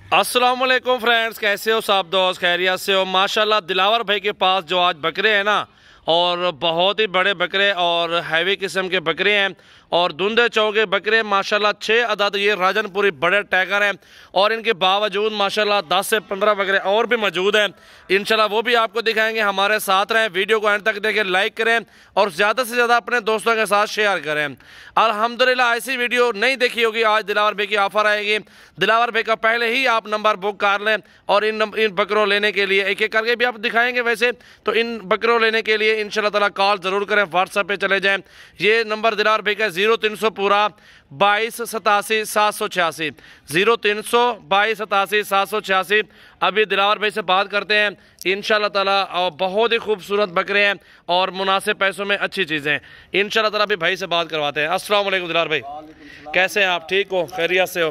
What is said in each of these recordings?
अस्सलाम वालेकुम फ्रेंड्स, कैसे हो सब दोस्त? खैरियत से हो? माशाल्लाह दिलावर भाई के पास जो आज बकरे हैं ना, और बहुत ही बड़े बकरे और हैवी किस्म के बकरे हैं और धुंधे चौके बकरे माशाल्लाह 6 अदद ये राजनपुरी बड़े टैगर हैं। और इनके बावजूद माशाल्लाह 10 से 15 बकरे और भी मौजूद हैं। इंशाल्लाह वो भी आपको दिखाएंगे। हमारे साथ रहें, वीडियो को एंड तक देखें, लाइक करें और ज़्यादा से ज़्यादा अपने दोस्तों के साथ शेयर करें। अल्हम्दुलिल्लाह ऐसी वीडियो नहीं देखी होगी, आज दिलावर भाई की ऑफ़र आएगी। दिलावर भाई का पहले ही आप नंबर बुक कर लें और इन बकरों लेने के लिए एक एक करके भी आप दिखाएंगे। वैसे तो इन बकरों लेने के लिए इंशाल्लाह ताला कॉल ज़रूर करें, व्हाट्सएप पे चले जाएं। ये नंबर दिलावर भाई का 0300 पूरा 22 87 786 0300 22 87 786। अभी दिलावर भाई से बात करते हैं इंशाल्लाह ताला। और बहुत ही खूबसूरत बकरे हैं और मुनासिब पैसों में अच्छी चीज़ें हैं। इंशाल्लाह ताला अभी भाई से बात करवाते हैं। अस्सलाम वालेकुम दिलावर भाई, कैसे हैं आप? ठीक हो? खैरियत से हो?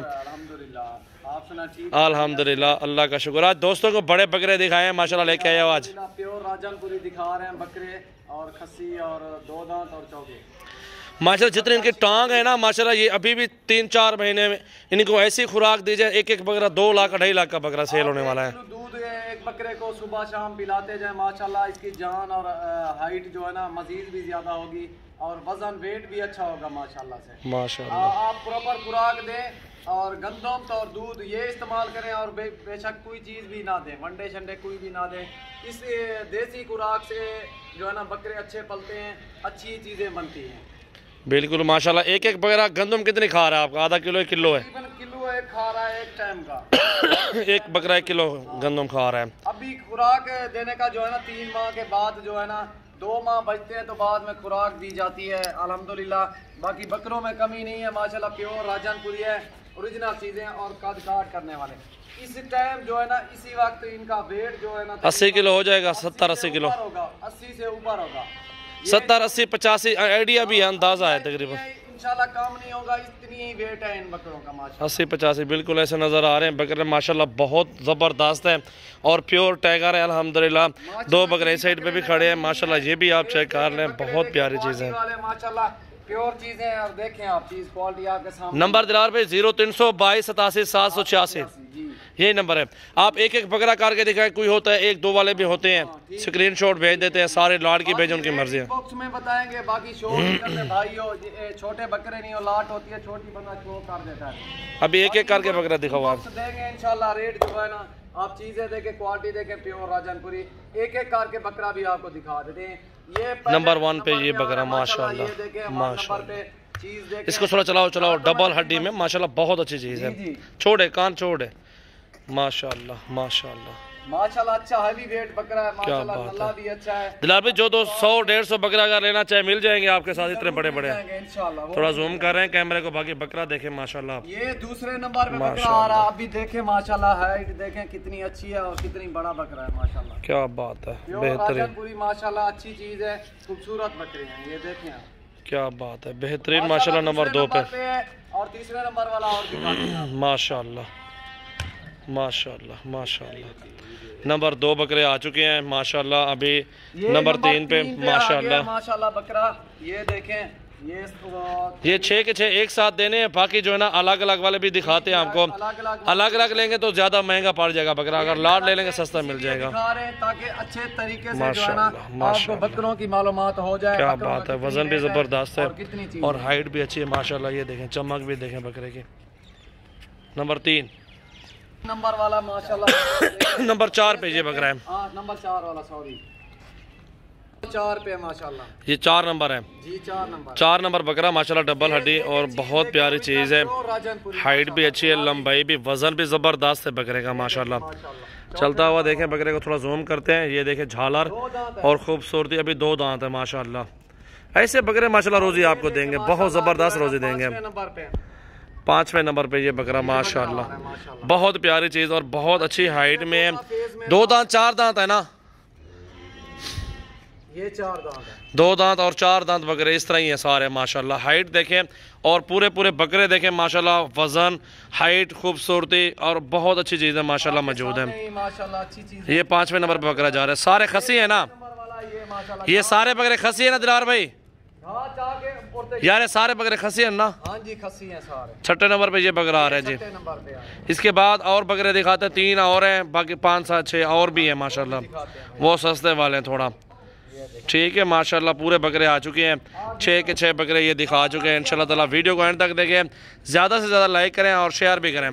अल्हम्दुलिल्लाह, अल्लाह का शुक्र। आज दोस्तों को बड़े बकरे दिखाए हैं माशाल्लाह, लेके आए हो आज। प्योर राजनपुरी दिखा रहे हैं बकरे और खस्सी और दो दांत और चौके माशाल्लाह। जितने इनकी टांग है ना माशाल्लाह, ये अभी भी 3-4 महीने में इनको ऐसी खुराक दी जाए, एक एक बकरा 2 लाख 2.5 लाख का बकरा सेल होने वाला है। दूध एक बकरे को सुबह शाम पिलाते जाए माशाल्लाह, इसकी जान और हाइट जो है ना मजीद भी ज्यादा होगी और वजन वेट भी अच्छा होगा माशाल्लाह से। माशाल्लाह आप प्रॉपर खुराक दें और गंदम और दूध ये इस्तेमाल करें और बेशक कोई चीज़ भी ना दें, वनडे शंडे कोई भी ना दें। इस देसी खुराक से जो है ना बकरे अच्छे पलते हैं, अच्छी चीज़ें बनती हैं। बिल्कुल माशाल्लाह। एक एक बकरा गंदम कितनी खा रहा है आपका? आधा किलो 1 किलो है? किलो एक खा रहा है एक टाइम का। एक बकरा 1 किलो गंदम खा रहा है। अभी खुराक देने का जो है ना 3 माह के बाद जो है ना 2 माह बचते हैं तो बाद में खुराक दी जाती है अल्हम्दुलिल्लाह। बाकी बकरों में कमी नहीं है माशाल्लाह, प्योर राजनपुरी है, ओरिजिनल चीज़ें और कद काट करने वाले। इस टाइम जो है ना इसी वक्त इनका वेट जो है ना 80 किलो हो जाएगा, 70-80 किलो होगा, 80 से ऊपर होगा, 70-80 85 आइडिया भी है, अंदाजा है तकरीबन। इंशाल्लाह कम नहीं होगा, इतनी ही वेट है इन बकरों का माशाल्लाह। 80-85 बिल्कुल ऐसे नज़र आ रहे हैं बकरे माशाल्लाह, बहुत ज़बरदस्त है और प्योर टाइगर है अल्हम्दुलिल्लाह। 2 बकरे इस साइड पे भी खड़े हैं माशाल्लाह, ये भी आप चेक कर लें, बहुत प्यारी चीज़ है माशाल्लाह, प्योर चीज़ें और देखें आप चीज़ क्वालिटी आपके सामने। नंबर दिलावर भाई 0300 22 87 786 यही नंबर है। आप एक एक बकरा करके दिखाएं, कोई होता है 1-2 वाले भी होते हैं, स्क्रीनशॉट भेज देते हैं, सारे लाट की भेज, उनकी मर्जी है। बॉक्स में बताएंगे, बाकी शो करते भाई हो, छोटे बकरे नहीं हो, लाट होती है छोटी, बंदा शो कर देता है। अभी एक एक करके बकरा दिखाओ आप। देंगे इंशाल्लाह, रेट जो है ना आप चीजें देखें, क्वालिटी देखें, प्योर राजनपुरी। एक एक करके बकरा भी आपको दिखा देते हैं। ये नंबर 1 पे ये बकरा माशाल्लाह माशाल्लाह। इसको थोड़ा चलाओ, डबल हड्डी में माशाल्लाह, बहुत अच्छी चीज़ है। छोड़े कान छोड़े माशाल्लाह माशाल्लाह माशाल्लाह। अच्छा हैवी वेट बकरा है माशाल्लाह, नल्ला भी अच्छा है। दिलावर भाई जो 100-150 बकरा अगर लेना चाहे मिल जाएंगे आपके साथ, इतने बड़े बड़े इंशाल्लाह। थोड़ा जूम कर रहे हैं कैमरे को, बाकी बकरा देखें माशाल्लाह। ये दूसरे नंबर पे बकरा आ रहा है, अभी देखें माशाल्लाह, हाइट देखें कितनी अच्छी है और कितनी बड़ा बकरा है माशाल्लाह। क्या बात है, बेहतरीन पूरी माशाल्लाह, अच्छी चीज है, खूबसूरत बकरे हैं ये देखें आप। क्या बात है, बेहतरीन माशाल्लाह। नंबर 2 पे और तीसरे नंबर वाला और माशाल्लाह माशाल्लाह माशाल्लाह। नंबर 2 बकरे आ चुके हैं माशाल्लाह। अभी नंबर 3 पे माशाल्लाह माशाल्लाह बकरा ये देखें, ये 6 के 6 एक साथ देने हैं। बाकी जो है ना अलग अलग वाले भी दिखाते हैं आपको। अलग अलग लेंगे तो ज्यादा महंगा पड़ जाएगा बकरा, अगर लाट ले लेंगे सस्ता मिल जाएगा। ताकि अच्छे तरीके से जो है ना आपको बकरों की मालूमात हो जाए। क्या बात है, वजन भी जबरदस्त है और हाइट भी अच्छी है माशाल्लाह। ये देखें, चमक भी देखें बकरे की। नंबर 3 नंबर वाला माशाल्लाह। नंबर 4 पे ये बकरा है। नंबर 4 वाला, सॉरी 4 पे माशाल्लाह, ये 4 नंबर है जी। 4 नंबर बकरा माशाल्लाह, डबल हड्डी और बहुत प्यारी चीज़ है। हाइट भी अच्छी है, लंबाई भी, वजन भी ज़बरदस्त है बकरे का माशाल्लाह। चलता हुआ देखें बकरे को, थोड़ा जूम करते हैं। ये देखें झालर और खूबसूरती, अभी 2 दांत है माशाल्लाह। ऐसे बकरे माशाल्लाह रोज़ी आपको देंगे, बहुत ज़बरदस्त रोज़ी देंगे। 5वें नंबर पे ये बकरा माशाल्लाह, बहुत प्यारी चीज़ और बहुत अच्छी हाइट में है। 2 दांत 4 दांत है ना, ये 4 दांत है। 2 दांत और 4 दांत बकरे इस तरह ही है सारे माशाल्लाह। हाइट देखें और पूरे बकरे देखें माशाल्लाह, वजन, हाइट, खूबसूरती और बहुत अच्छी चीज़ है माशाल्लाह मौजूद है। माशाल्लाह अच्छी चीज़। ये 5वें नंबर पे बकरा जा रहा है। सारे खसी है ना, ये सारे बकरे खसी है ना दिलावर भाई? और यार ये सारे बकरे खसी हैं ना? हाँ जी खसी हैं सारे। छठे नंबर पे ये बकरा आ रहा है जी। छठे नंबर पे आए। इसके बाद और बकरे दिखाते हैं, 3 और हैं, बाकी 5 7 6 और भी हैं माशाल्लाह, वो सस्ते वाले हैं थोड़ा। ठीक है माशाल्लाह, पूरे बकरे आ चुके हैं, 6 के 6 बकरे ये दिखा चुके हैं। इंशाल्लाह ताला वीडियो को एंड तक देखें, ज़्यादा से ज़्यादा लाइक करें और शेयर भी करें।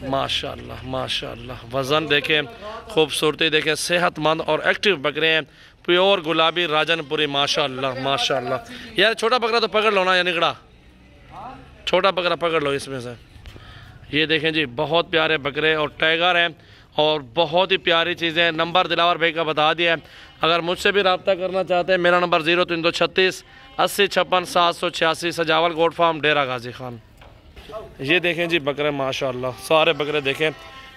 माशाल्लाह माशाल्लाह, वज़न देखें, खूबसूरती देखें, सेहतमंद और एक्टिव बकरे हैं, प्योर गुलाबी राजनपुरी माशाल्लाह माशाल्लाह। यार छोटा बकरा तो पकड़ लो ना, या निकड़ा छोटा बकरा पकड़ लो इसमें से। ये देखें जी, बहुत प्यारे बकरे और टाइगर हैं और बहुत ही प्यारी चीज़ें। नंबर दिलावर भाई का बता दिया है। अगर मुझसे भी रब्ता करना चाहते हैं, मेरा नंबर 0336 80 56 786, सजावल गोट फार्म, डेरा गाजी खान। ये देखें जी बकरे माशाल्लाह, सारे बकरे देखें,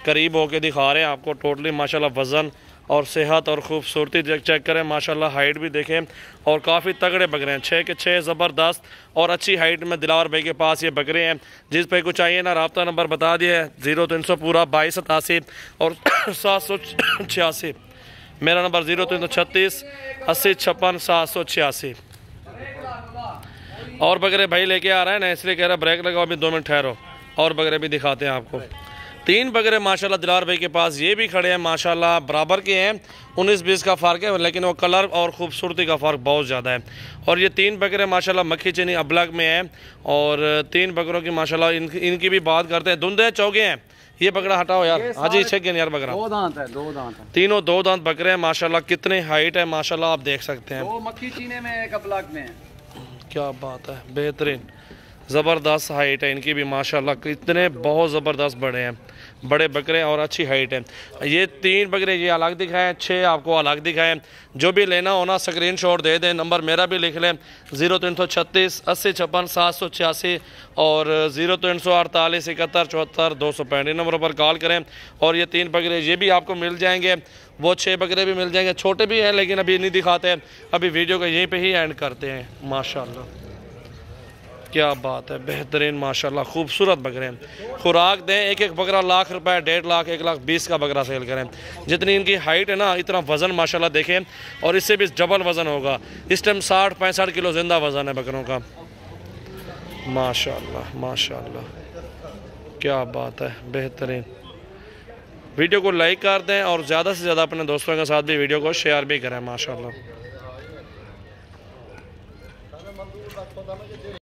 करीब होके दिखा रहे हैं आपको टोटली माशाल्लाह। वज़न और सेहत और ख़ूबसूरती चेक करें माशाल्लाह, हाइट भी देखें और काफ़ी तगड़े बकरे हैं, 6 के 6 ज़बरदस्त और अच्छी हाइट में दिलावर भाई के पास ये बकरे हैं। जिस पे कुछ चाहिए ना, रब्ता नंबर बता दिया है, 0300 पूरा 2287 और 786। मेरा नंबर 0336 80 56 786। और बकरे भाई लेके आ रहा है ना, इसलिए कह रहा है ब्रेक लगाओ, अभी 2 मिनट ठहरो, और बकरे भी दिखाते हैं आपको। 3 बकरे माशाल्लाह दिलावर भाई के पास ये भी खड़े हैं माशाल्लाह, बराबर के हैं, 19-20 का फ़र्क है, लेकिन वो कलर और ख़ूबसूरती का फ़र्क बहुत ज़्यादा है। और ये 3 बकरे माशाल्लाह मक्खी चीनी अबलग में हैं। और 3 बकरों की माशाल्लाह इनकी भी बात करते हैं। धुंधे चौगे हैं, ये बकरा हटाओ यार, हाजी छेक यार बकरा 2 दांत है, 2 दांत है, तीनों 2 दांत बकरे हैं माशाल्लाह। कितने हाइट है माशाल्लाह, आप देख सकते हैं। 2 मक्खी चीने में, 1 अबलग में। क्या बात है, बेहतरीन ज़बरदस्त हाइट है इनकी भी माशाल्लाह, कितने बहुत ज़बरदस्त बड़े हैं, बड़े बकरे और अच्छी हाइट है। ये 3 बकरे ये अलग दिखाएं, 6 आपको अलग दिखाएं। जो भी लेना हो ना स्क्रीनशॉट दे दें, नंबर मेरा भी लिख लें 0336 80 56 786 और 0348 71 74 265 नंबर पर कॉल करें। और ये 3 बकरे ये भी आपको मिल जाएंगे, वो 6 बकरे भी मिल जाएंगे, छोटे भी हैं लेकिन अभी नहीं दिखाते हैं, अभी वीडियो को यहीं पे ही एंड करते हैं। माशाल्लाह क्या बात है, बेहतरीन माशाल्लाह, खूबसूरत बकरे हैं। खुराक दें, एक एक बकरा लाख रुपए, 1.5 लाख 1,20,000 का बकरा सेल करें। जितनी इनकी हाइट है ना, इतना वज़न माशाल्लाह देखें, और इससे भी डबल वज़न होगा। इस टाइम 60-65 किलो ज़िंदा वज़न है बकरों का। माशाल्लाह माशाल्लाह, क्या बात है, बेहतरीन। वीडियो को लाइक कर दें और ज़्यादा से ज़्यादा अपने दोस्तों के साथ भी वीडियो को शेयर भी करें माशाल्लाह।